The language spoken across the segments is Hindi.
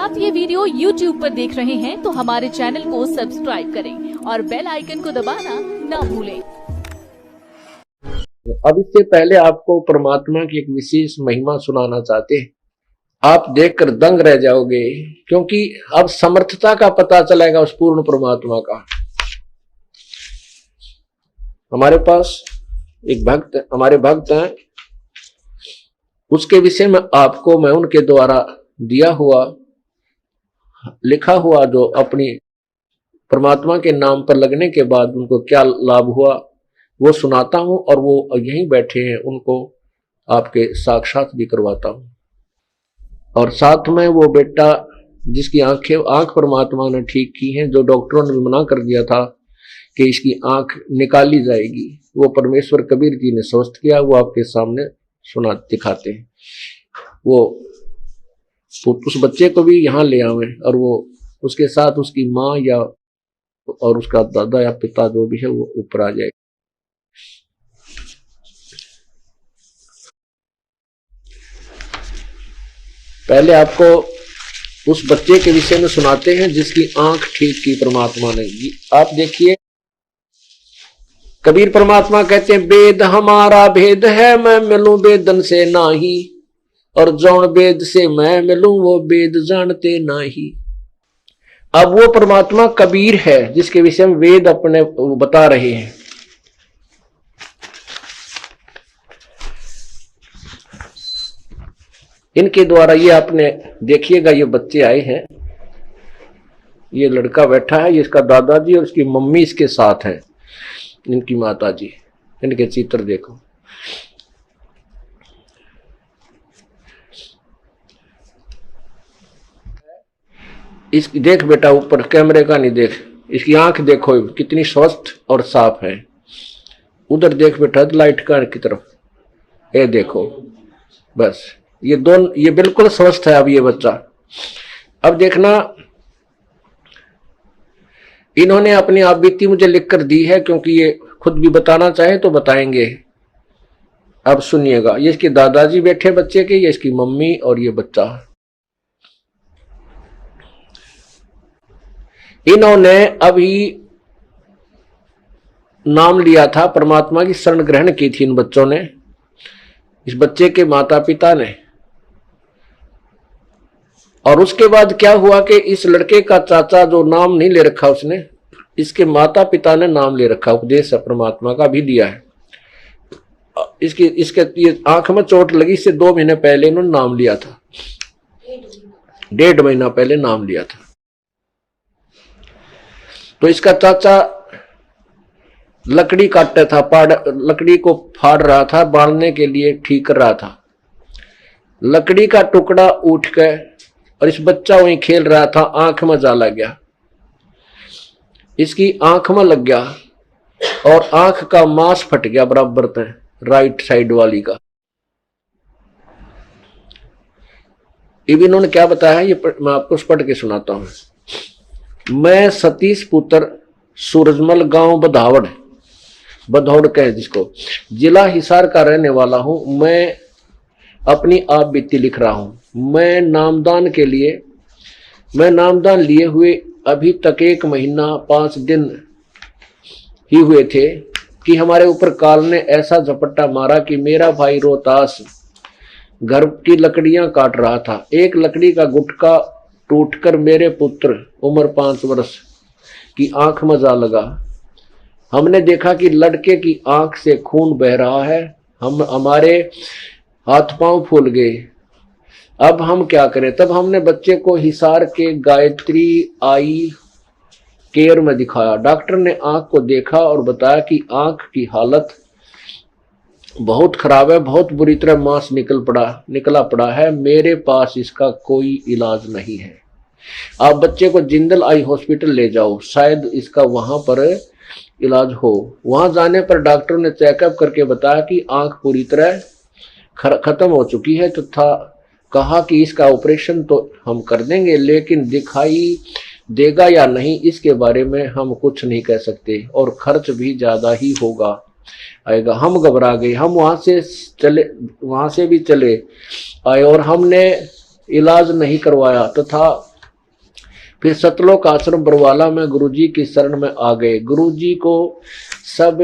आप ये वीडियो YouTube पर देख रहे हैं तो हमारे चैनल को सब्सक्राइब करें और बेल आइकन को दबाना ना भूलें। अब इससे पहले आपको परमात्मा की एक विशेष महिमा सुनाना चाहते हैं। आप देखकर दंग रह जाओगे, क्योंकि अब समर्थता का पता चलेगा उस पूर्ण परमात्मा का। हमारे पास एक भक्त, हमारे भक्त हैं, उसके विषय में आपको मैं उनके द्वारा दिया हुआ, लिखा हुआ जो अपनी परमात्मा के नाम पर लगने के बाद उनको क्या लाभ हुआ वो सुनाता हूं, और वो यहीं बैठे हैं, उनको आपके साक्षात भी करवाता हूं। और साथ में वो बेटा जिसकी आंख परमात्मा ने ठीक की है, जो डॉक्टरों ने मना कर दिया था कि इसकी आंख निकाली जाएगी, वो परमेश्वर कबीर जी ने स्वस्थ किया, वो आपके सामने सुना दिखाते हैं। वो उस बच्चे को भी यहाँ ले आवे, और वो उसके साथ उसकी माँ या और उसका दादा या पिता जो भी है वो ऊपर आ जाए। पहले आपको उस बच्चे के विषय में सुनाते हैं जिसकी आंख ठीक की परमात्मा ने। आप देखिए, कबीर परमात्मा कहते हैं, वेद हमारा भेद है, मैं मिलूं वेदन से नाही, और जौन वेद से मैं मिलूं वो वेद जानते नाही। अब वो परमात्मा कबीर है जिसके विषय में वेद अपने बता रहे हैं। इनके द्वारा ये आपने देखिएगा, ये बच्चे आए हैं, ये लड़का बैठा है, ये इसका दादाजी और इसकी मम्मी इसके साथ है, इनकी माता जी। इनके चित्र देखो, इसकी देख बेटा, ऊपर कैमरे का नहीं देख, इसकी आंख देखो कितनी स्वस्थ और साफ है। उधर देख बेटा लाइट का की तरफ, ये देखो, बस ये दोनों, ये बिल्कुल स्वस्थ है अब ये बच्चा। अब देखना, इन्होंने अपनी आप बीती मुझे लिखकर दी है, क्योंकि ये खुद भी बताना चाहे तो बताएंगे। अब सुनिएगा, ये इसके दादाजी बैठे बच्चे के, ये इसकी मम्मी और ये बच्चा। इन्होंने अभी नाम लिया था, परमात्मा की शरण ग्रहण की थी इन बच्चों ने, इस बच्चे के माता पिता ने। और उसके बाद क्या हुआ कि इस लड़के का चाचा जो नाम नहीं ले रखा उसने, इसके माता पिता ने नाम ले रखा, उपदेश परमात्मा का भी दिया है। इसके ये आंख में चोट लगी, इससे 2 महीने पहले इन्होंने नाम लिया था, 1.5 महीना पहले नाम लिया था। तो इसका चाचा लकड़ी काटता था, लकड़ी को फाड़ रहा था, बांधने के लिए ठीक कर रहा था। लकड़ी का टुकड़ा उठ गया और इस बच्चा वहीं खेल रहा था, आंख में जा लग गया, इसकी आंख में लग गया और आंख का मांस फट गया बराबर पे, राइट साइड वाली का। ये इन्होंने क्या बताया है, ये मैं आपको पढ़ के सुनाता हूं। मैं सतीश पुत्र सूरजमल, गांव बधौड़ कहे जिसको, जिला हिसार का रहने वाला हूं। मैं अपनी आप बीती लिख रहा हूं। मैं नामदान लिए हुए अभी तक 1 महीना 5 दिन ही हुए थे कि हमारे ऊपर काल ने ऐसा झपट्टा मारा कि मेरा भाई रोहतास घर की लकड़ियां काट रहा था। एक लकड़ी का गुटका टूटकर मेरे पुत्र उम्र 5 वर्ष की आंख में जा लगा। हमने देखा कि लड़के की आंख से खून बह रहा है। हमारे हाथ पांव फूल गए। अब हम क्या करें? तब हमने बच्चे को हिसार के गायत्री आई केयर में दिखाया। डॉक्टर ने आंख को देखा और बताया कि आंख की हालत बहुत खराब है, बहुत बुरी तरह मांस निकला पड़ा है। मेरे पास इसका कोई इलाज नहीं है। आप बच्चे को जिंदल आई हॉस्पिटल ले जाओ, शायद इसका वहां पर इलाज हो। वहां जाने पर डॉक्टर ने चेकअप करके बताया कि आंख पूरी तरह खत्म हो चुकी है, तथा कहा कि इसका ऑपरेशन तो हम कर देंगे, लेकिन दिखाई देगा या नहीं इसके बारे में हम कुछ नहीं कह सकते, और खर्च भी ज्यादा ही आएगा। हम घबरा गए। हम वहां से भी चले आए और हमने इलाज नहीं करवाया, तथा फिर सतलोक आश्रम बरवाला में गुरुजी की शरण में आ गए। गुरुजी को सब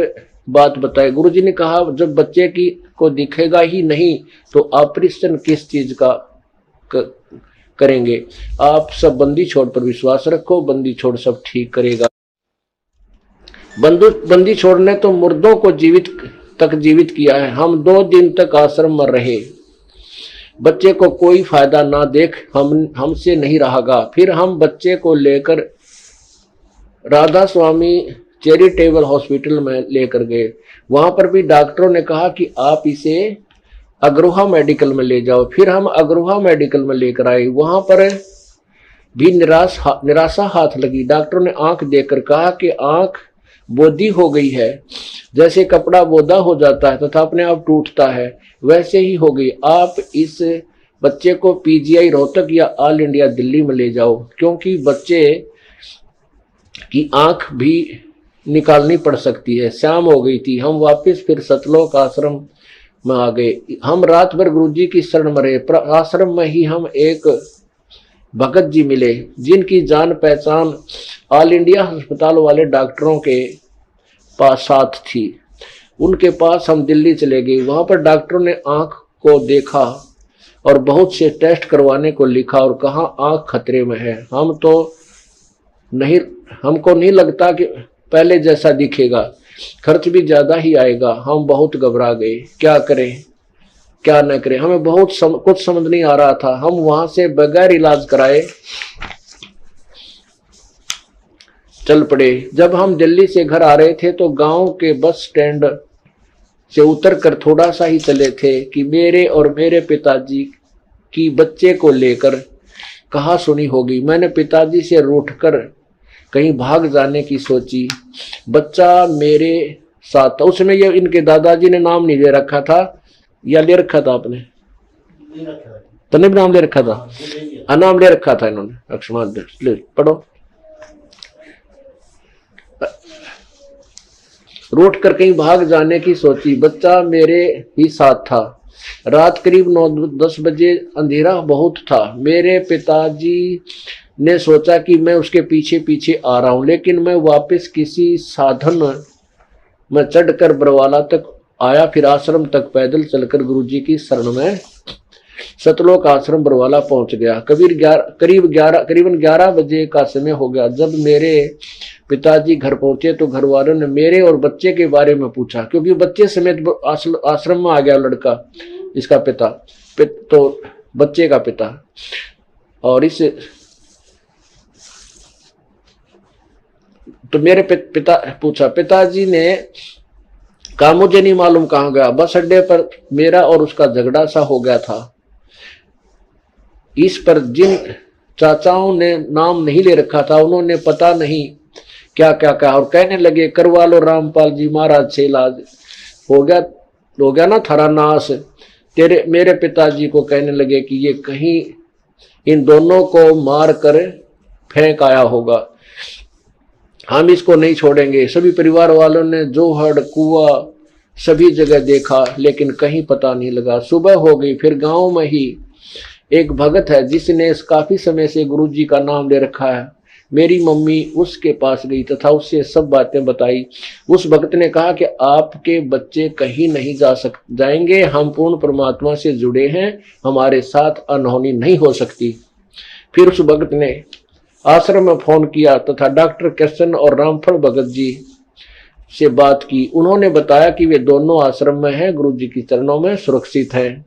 बात बताई। गुरुजी ने कहा जब बच्चे की को दिखेगा ही नहीं तो ऑपरेशन किस चीज का करेंगे। आप सब बंदी छोड़ पर विश्वास रखो, बंदी छोड़ सब ठीक करेगा। बंदी छोड़ ने तो मुर्दों को जीवित किया है। हम 2 दिन तक आश्रम में रहे, बच्चे को कोई फायदा ना देख हमसे नहीं रहागा। फिर हम बच्चे को लेकर राधा स्वामी चैरिटेबल हॉस्पिटल में लेकर गए। वहां पर भी डॉक्टरों ने कहा कि आप इसे अग्रोहा मेडिकल में ले जाओ। फिर हम अग्रोहा मेडिकल में लेकर आए। वहां पर भी निराशा हाथ लगी। डॉक्टरों ने आंख देखकर कहा कि आंख बोदी हो गई है, जैसे कपड़ा बोदा हो जाता है तथा अपने आप टूटता है वैसे ही हो गई। आप इस बच्चे को पीजीआई रोहतक या ऑल इंडिया दिल्ली में ले जाओ, क्योंकि बच्चे की आंख भी निकालनी पड़ सकती है। शाम हो गई थी। हम वापस फिर सतलोक आश्रम में आ गए। हम रात भर गुरुजी की शरण में रहे। आश्रम में ही हम एक भगत जी मिले, जिनकी जान पहचान ऑल इंडिया अस्पताल वाले डॉक्टरों के पास साथ थी। उनके पास हम दिल्ली चले गए। वहां पर डॉक्टरों ने आंख को देखा और बहुत से टेस्ट करवाने को लिखा और कहा आंख खतरे में है। हमको नहीं लगता कि पहले जैसा दिखेगा, खर्च भी ज्यादा ही आएगा। हम बहुत घबरा गए, क्या करें क्या न करें। हमें कुछ समझ नहीं आ रहा था। हम वहां से बगैर इलाज कराए चल पड़े। जब हम दिल्ली से घर आ रहे थे तो गांव के बस स्टैंड से उतरकर थोड़ा सा ही चले थे कि मेरे और मेरे पिताजी की बच्चे को लेकर कहा सुनी होगी। मैंने पिताजी से रूठकर कहीं भाग जाने की सोची। बच्चा मेरे साथ था। उसमें ये इनके दादाजी ने नाम नहीं ले रखा था, या ले रखा था आपने? तने भी नाम ले रखा था, नाम ले रखा था इन्होंने। अक्षमाद पढ़ो। रूठ कर कहीं भाग जाने की सोची। बच्चा मेरे ही साथ था। रात करीब 9-10 बजे, अंधेरा बहुत था। मेरे पिताजी ने सोचा कि मैं उसके पीछे पीछे आ रहा हूं, लेकिन मैं वापस किसी साधन में चढ़कर बरवाला तक आया। फिर आश्रम तक पैदल चलकर गुरुजी की शरण में सतलोक आश्रम बरवाला पहुंच गया। करीबन 11 बजे का समय हो गया। जब मेरे पिताजी घर पहुंचे तो घर वालों ने मेरे और बच्चे के बारे में पूछा, क्योंकि बच्चे समेत आश्रम में आ गया लड़का, इसका पिता तो बच्चे का पिता। और इस तो मेरे पिता पूछा। पिताजी ने कहा मुझे नहीं मालूम कहां गया। बस अड्डे पर मेरा और उसका झगड़ा सा हो गया था। इस पर जिन चाचाओं ने नाम नहीं ले रखा था, उन्होंने पता नहीं क्या क्या कहा और कहने लगे करवा लो रामपाल जी महाराज से इलाज, हो गया ना थारा नाश। मेरे पिताजी को कहने लगे कि ये कहीं इन दोनों को मार कर फेंक आया होगा, हम इसको नहीं छोड़ेंगे। सभी परिवार वालों ने जोहड़ कुआ सभी जगह देखा, लेकिन कहीं पता नहीं लगा। सुबह हो गई। फिर गांव में ही एक भगत है जिसने काफी समय से गुरुजी का नाम ले रखा है। मेरी मम्मी उसके पास गई तथा उससे सब बातें बताई। उस भक्त ने कहा कि आपके बच्चे कहीं नहीं जाएंगे, हम पूर्ण परमात्मा से जुड़े हैं, हमारे साथ अनहोनी नहीं हो सकती। फिर उस भक्त ने आश्रम में फोन किया तथा डॉक्टर कृष्ण और रामफल भगत जी से बात की। उन्होंने बताया कि वे दोनों आश्रम में हैं, गुरु जी की चरणों में सुरक्षित हैं।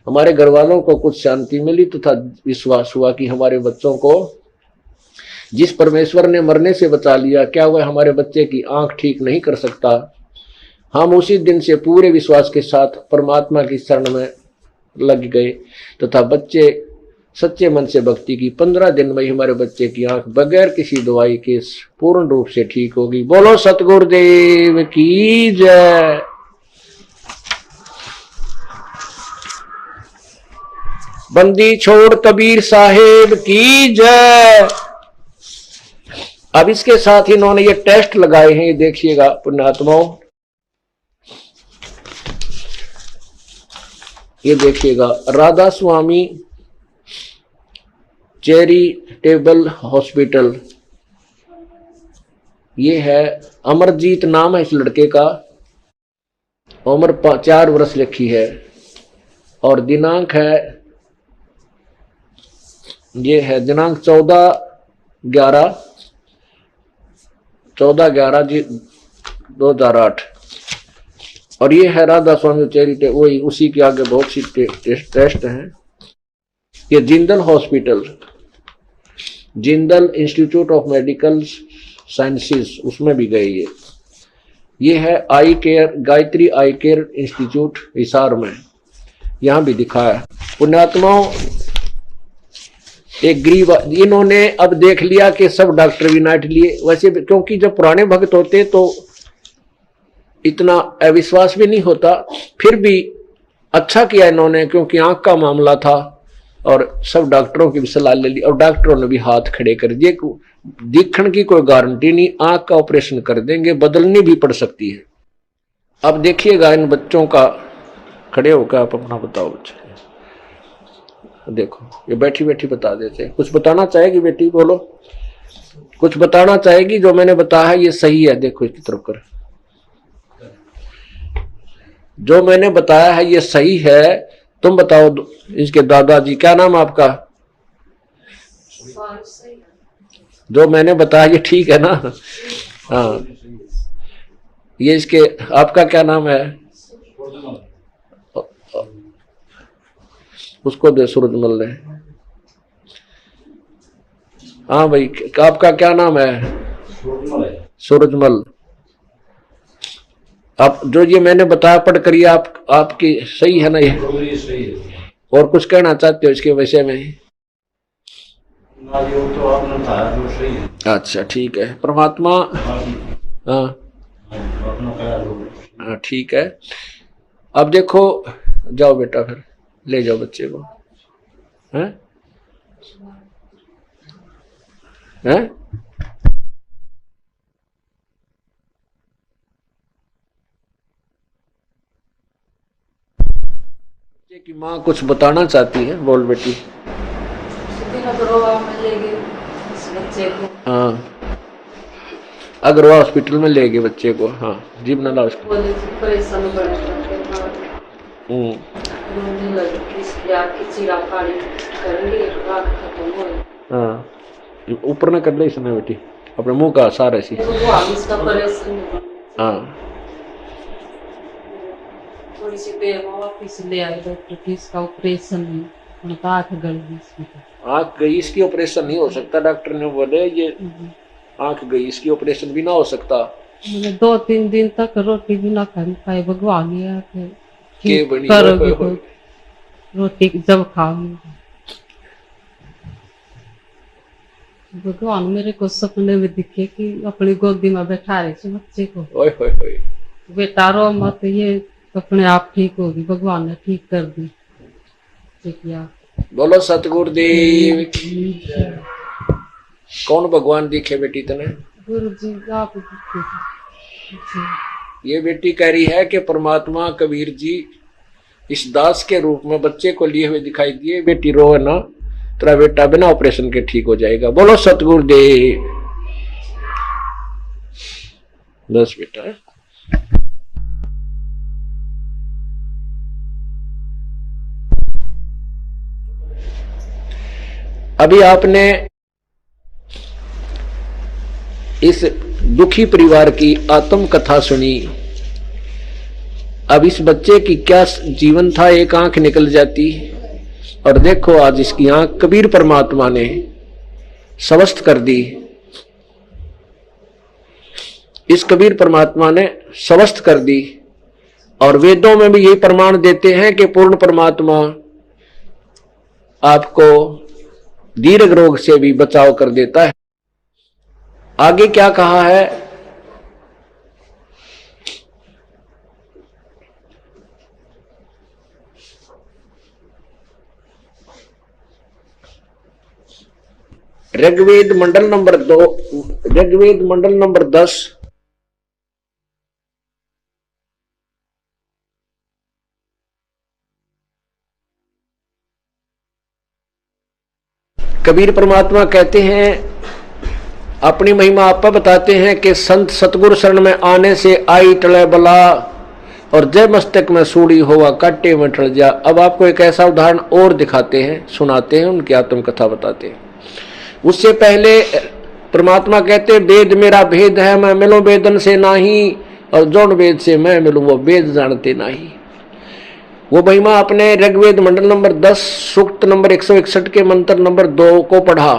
हमारे घर वालों को कुछ शांति मिली तथा विश्वास हुआ कि हमारे बच्चों को जिस परमेश्वर ने मरने से बचा लिया, क्या वह हमारे बच्चे की आंख ठीक नहीं कर सकता। हम उसी दिन से पूरे विश्वास के साथ परमात्मा की शरण में लग गए तथा बच्चे सच्चे मन से भक्ति की। 15 दिन में ही हमारे बच्चे की आंख बगैर किसी दवाई के पूर्ण रूप से ठीक होगी। बोलो सतगुरुदेव की जय। बंदी छोड़ कबीर साहेब की जय। अब इसके साथ ही इन्होंने ये टेस्ट लगाए हैं, ये देखिएगा पुण्यात्माओं, ये देखिएगा। राधा स्वामी चैरिटेबल हॉस्पिटल। ये है, अमरजीत नाम है इस लड़के का, उम्र 4 वर्ष लिखी है और दिनांक है, ये है दिनांक 14/11 जी 2008। और ये है राधा स्वामी चैरिटेबल, वही उसी के आगे बहुत सी टेस्ट हैं। ये Jindal hospital, Jindal institute of medical sciences, उसमें भी गए ये है आई केयर, गायत्री आई केयर इंस्टीट्यूट हिसार में, यहां भी दिखा है। पुण्यात्माओं, एक गरीब, इन्होंने अब देख लिया कि सब डॉक्टर विनाट लिए, वैसे क्योंकि जब पुराने भक्त होते तो इतना अविश्वास भी नहीं होता, फिर भी अच्छा किया इन्होंने, क्योंकि आंख का मामला था और सब डॉक्टरों की भी सलाह ले ली और डॉक्टरों ने भी हाथ खड़े कर दिए। दिखने की कोई गारंटी नहीं, आंख का ऑपरेशन कर देंगे, बदलनी भी पड़ सकती है। अब देखिएगा इन बच्चों का, खड़े होकर आप अपना बताओ बच्चे, देखो ये बैठी बैठी बता देते हैं। कुछ बताना चाहेगी बेटी, बोलो, कुछ बताना चाहेगी? जो मैंने बताया है ये सही है, देखो इसकी तरफ कर, जो मैंने बताया है ये सही है, तुम बताओ। इसके दादाजी, क्या नाम आपका? जो मैंने बताया ये ठीक है ना? हाँ, ये इसके, आपका क्या नाम है? उसको दे, सूरजमल ने। हाँ भाई, आपका क्या नाम है? सूरजमल। आप जो ये मैंने बताया पढ़ करिए, आपकी सही है ना ये? और कुछ कहना चाहते हो इसके विषय में? तो आपने बताया जो सही है। अच्छा ठीक है, परमात्मा। हाँ हाँ ठीक है। अब देखो, जाओ बेटा, फिर ले जाओ बच्चे को। हैं हैं बच्चे की माँ कुछ बताना चाहती है, बोल बेटी। हाँ, अगर वो हॉस्पिटल में ले गए बच्चे को, हाँ जी बना ला उसको। हाँ, ऊपर न कर ले इसने बेटी, अपने मुंह का सारा ऐसी। हाँ, थोड़ी सी देर में वापिस ले आए डॉक्टर की, इसका ऑपरेशन है, आंख गल गई इसकी। आंख गई इसकी, ऑपरेशन नहीं हो सकता, डॉक्टर ने बोले ये आंख गई इसकी, ऑपरेशन भी ना हो सकता। मैंने 2-3 दिन तक रोटी भी ना खाई, भगवान ने के बनी करोगे तो रोटी जब खाओगे। भगवान मेरे को सपने में दिखे कि अपनी गोदी में बैठा रहे थे बच्चे को, ओए होए होए, बेटा रो मत, ये अपने आप ठीक होगी, भगवान ने ठीक कर दी। किया बोलो सतगुरुदेव। कौन भगवान दिखे बेटी तने? गुरु जी आप दिखे। ये बेटी कह रही है कि परमात्मा कबीर जी इस दास के रूप में बच्चे को लिए हुए दिखाई दिए। बेटी रो ना, तेरा बेटा बिना ऑपरेशन के ठीक हो जाएगा। बोलो सतगुरुदेव। बस बेटा, अभी आपने इस दुखी परिवार की आत्म कथा सुनी। अब इस बच्चे की क्या जीवन था, एक आंख निकल जाती और देखो आज इसकी आंख कबीर परमात्मा ने स्वस्थ कर दी। इस कबीर परमात्मा ने स्वस्थ कर दी और वेदों में भी यही प्रमाण देते हैं कि पूर्ण परमात्मा आपको दीर्घ रोग से भी बचाव कर देता है। आगे क्या कहा है? ऋग्वेद मंडल नंबर 2, ऋग्वेद मंडल नंबर 10, कबीर परमात्मा कहते हैं, अपनी महिमा आप बताते हैं कि संत सतगुरु शरण में आने से आई टले बला और जय मस्तक में सूड़ी होवा काटे में टल जा। अब आपको एक ऐसा उदाहरण और दिखाते हैं, सुनाते हैं, उनकी आत्मकथा बताते हैं। उससे पहले परमात्मा कहते हैं, वेद मेरा भेद है, मैं मिलूं वेदन से नाही, और जौन वेद से मैं मिलूं वो वेद जानते नहीं। वो महिमा अपने ऋग्वेद मंडल नंबर 10 सूक्त नंबर 161 के मंत्र नंबर 2 को पढ़ा।